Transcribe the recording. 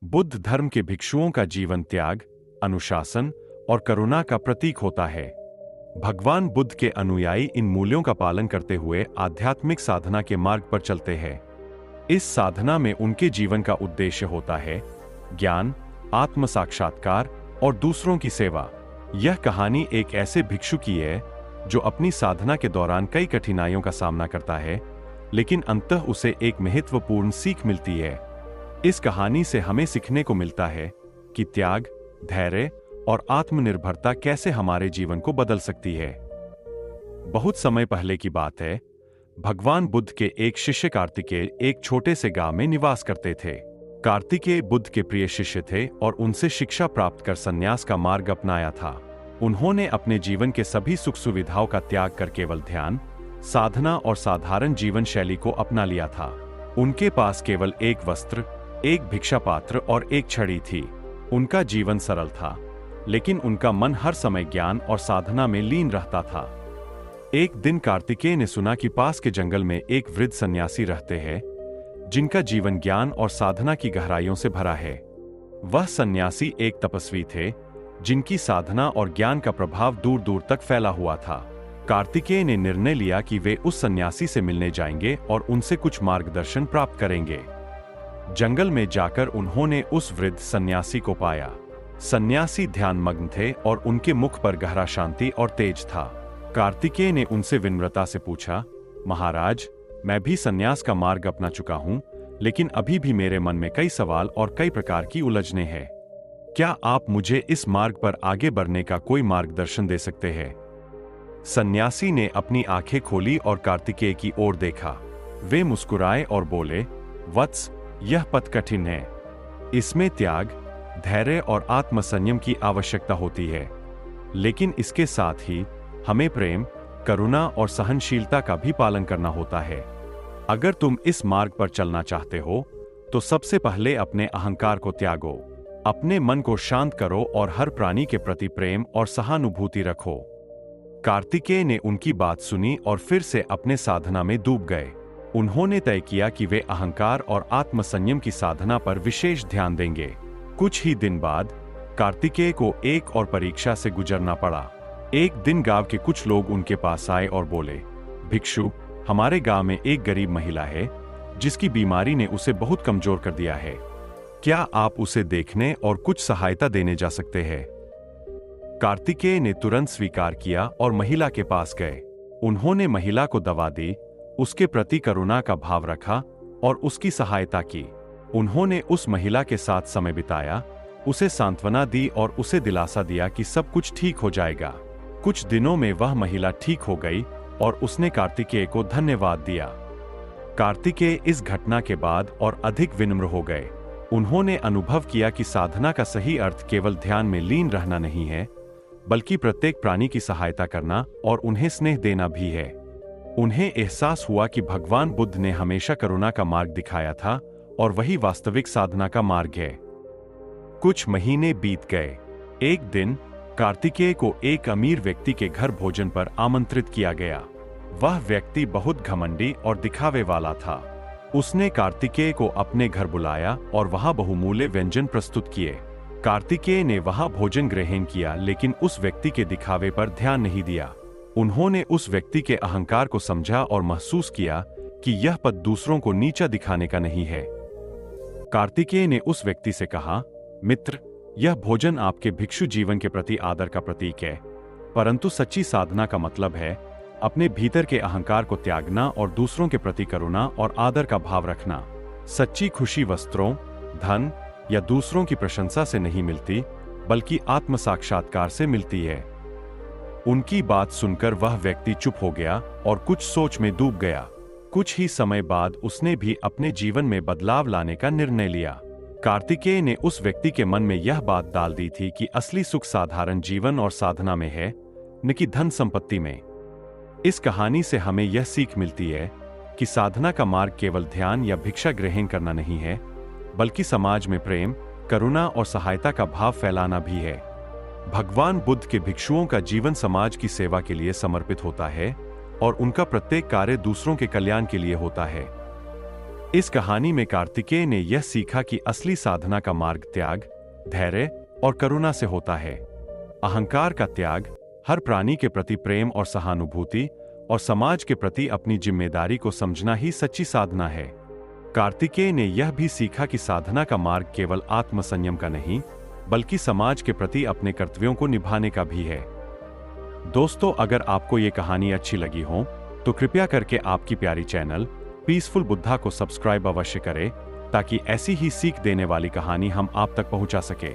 बुद्ध धर्म के भिक्षुओं का जीवन त्याग, अनुशासन और करुणा का प्रतीक होता है। भगवान बुद्ध के अनुयायी इन मूल्यों का पालन करते हुए आध्यात्मिक साधना के मार्ग पर चलते हैं। इस साधना में उनके जीवन का उद्देश्य होता है ज्ञान, आत्म साक्षात्कार और दूसरों की सेवा। यह कहानी एक ऐसे भिक्षु की है जो अपनी साधना के दौरान कई कठिनाइयों का सामना करता है, लेकिन अंततः उसे एक महत्वपूर्ण सीख मिलती है। इस कहानी से हमें सीखने को मिलता है कि त्याग, धैर्य और आत्मनिर्भरता कैसे हमारे जीवन को बदल सकती है। बहुत समय पहले की बात है। भगवान बुद्ध के एक शिष्य कार्तिकेय एक छोटे से गांव में निवास करते थे। कार्तिकेय बुद्ध के प्रिय शिष्य थे और उनसे शिक्षा प्राप्त कर संन्यास का मार्ग अपनाया था। उन्होंने अपने जीवन के सभी सुख सुविधाओं का त्याग कर केवल ध्यान, साधना और साधारण जीवन शैली को अपना लिया था। उनके पास केवल एक वस्त्र, एक भिक्षा पात्र और एक छड़ी थी। उनका जीवन सरल था, लेकिन उनका मन हर समय ज्ञान और साधना में लीन रहता था। एक दिन कार्तिकेय ने सुना कि पास के जंगल में एक वृद्ध सन्यासी रहते हैं, जिनका जीवन ज्ञान और साधना की गहराइयों से भरा है। वह सन्यासी एक तपस्वी थे, जिनकी साधना और ज्ञान का प्रभाव दूर दूर तक फैला हुआ था। कार्तिकेय ने निर्णय लिया कि वे उस सन्यासी से मिलने जाएंगे और उनसे कुछ मार्गदर्शन प्राप्त करेंगे। जंगल में जाकर उन्होंने उस वृद्ध सन्यासी को पाया। सन्यासी ध्यानमग्न थे और उनके मुख पर गहरा शांति और तेज था। कार्तिकेय ने उनसे विनम्रता से पूछा, महाराज, मैं भी सन्यास का मार्ग अपना चुका हूं, लेकिन अभी भी मेरे मन में कई सवाल और कई प्रकार की उलझनें हैं। क्या आप मुझे इस मार्ग पर आगे बढ़ने का कोई मार्गदर्शन दे सकते हैं? सन्यासी ने अपनी आंखें खोली और कार्तिकेय की ओर देखा। वे मुस्कुराए और बोले, वत्स, यह पथ कठिन है। इसमें त्याग, धैर्य और आत्मसंयम की आवश्यकता होती है, लेकिन इसके साथ ही हमें प्रेम, करुणा और सहनशीलता का भी पालन करना होता है। अगर तुम इस मार्ग पर चलना चाहते हो, तो सबसे पहले अपने अहंकार को त्यागो, अपने मन को शांत करो और हर प्राणी के प्रति प्रेम और सहानुभूति रखो। कार्तिकेय ने उनकी बात सुनी और फिर से अपने साधना में डूब गए। उन्होंने तय किया कि वे अहंकार और आत्मसंयम की साधना पर विशेष ध्यान देंगे। कुछ ही दिन बाद कार्तिकेय को एक और परीक्षा से गुजरना पड़ा। एक दिन गांव के कुछ लोग उनके पास आए और बोले, भिक्षु, हमारे गांव में एक गरीब महिला है, जिसकी बीमारी ने उसे बहुत कमजोर कर दिया है। क्या आप उसे देखने और कुछ सहायता देने जा सकते हैं? कार्तिकेय ने तुरंत स्वीकार किया और महिला के पास गए। उन्होंने महिला को दवा दी, उसके प्रति करुणा का भाव रखा और उसकी सहायता की। उन्होंने उस महिला के साथ समय बिताया, उसे सांत्वना दी और उसे दिलासा दिया कि सब कुछ ठीक हो जाएगा। कुछ दिनों में वह महिला ठीक हो गई और उसने कार्तिकेय को धन्यवाद दिया। कार्तिकेय इस घटना के बाद और अधिक विनम्र हो गए। उन्होंने अनुभव किया कि साधना का सही अर्थ केवल ध्यान में लीन रहना नहीं है, बल्कि प्रत्येक प्राणी की सहायता करना और उन्हें स्नेह देना भी है। उन्हें एहसास हुआ कि भगवान बुद्ध ने हमेशा करुणा का मार्ग दिखाया था और वही वास्तविक साधना का मार्ग है। कुछ महीने बीत गए। एक दिन कार्तिकेय को एक अमीर व्यक्ति के घर भोजन पर आमंत्रित किया गया। वह व्यक्ति बहुत घमंडी और दिखावे वाला था। उसने कार्तिकेय को अपने घर बुलाया और वहां बहुमूल्य व्यंजन प्रस्तुत किए। कार्तिकेय ने वहां भोजन ग्रहण किया, लेकिन उस व्यक्ति के दिखावे पर ध्यान नहीं दिया। उन्होंने उस व्यक्ति के अहंकार को समझा और महसूस किया कि यह पद दूसरों को नीचा दिखाने का नहीं है। कार्तिकेय ने उस व्यक्ति से कहा, मित्र, यह भोजन आपके भिक्षु जीवन के प्रति आदर का प्रतीक है, परंतु सच्ची साधना का मतलब है अपने भीतर के अहंकार को त्यागना और दूसरों के प्रति करुणा और आदर का भाव रखना। सच्ची खुशी वस्त्रों, धन या दूसरों की प्रशंसा से नहीं मिलती, बल्कि आत्म साक्षात्कार से मिलती है। उनकी बात सुनकर वह व्यक्ति चुप हो गया और कुछ सोच में डूब गया। कुछ ही समय बाद उसने भी अपने जीवन में बदलाव लाने का निर्णय लिया। कार्तिकेय ने उस व्यक्ति के मन में यह बात डाल दी थी कि असली सुख साधारण जीवन और साधना में है, न कि धन संपत्ति में। इस कहानी से हमें यह सीख मिलती है कि साधना का मार्ग केवल ध्यान या भिक्षा ग्रहण करना नहीं है, बल्कि समाज में प्रेम, करुणा और सहायता का भाव फैलाना भी है। भगवान बुद्ध के भिक्षुओं का जीवन समाज की सेवा के लिए समर्पित होता है और उनका प्रत्येक कार्य दूसरों के कल्याण के लिए होता है। इस कहानी में कार्तिकेय ने यह सीखा कि असली साधना का मार्ग त्याग, धैर्य और करुणा से होता है। अहंकार का त्याग, हर प्राणी के प्रति प्रेम और सहानुभूति और समाज के प्रति अपनी जिम्मेदारी को समझना ही सच्ची साधना है। कार्तिकेय ने यह भी सीखा कि साधना का मार्ग केवल आत्मसंयम का नहीं, बल्कि समाज के प्रति अपने कर्तव्यों को निभाने का भी है। दोस्तों, अगर आपको ये कहानी अच्छी लगी हो तो कृपया करके आपकी प्यारी चैनल पीसफुल बुद्धा को सब्सक्राइब अवश्य करें, ताकि ऐसी ही सीख देने वाली कहानी हम आप तक पहुंचा सके।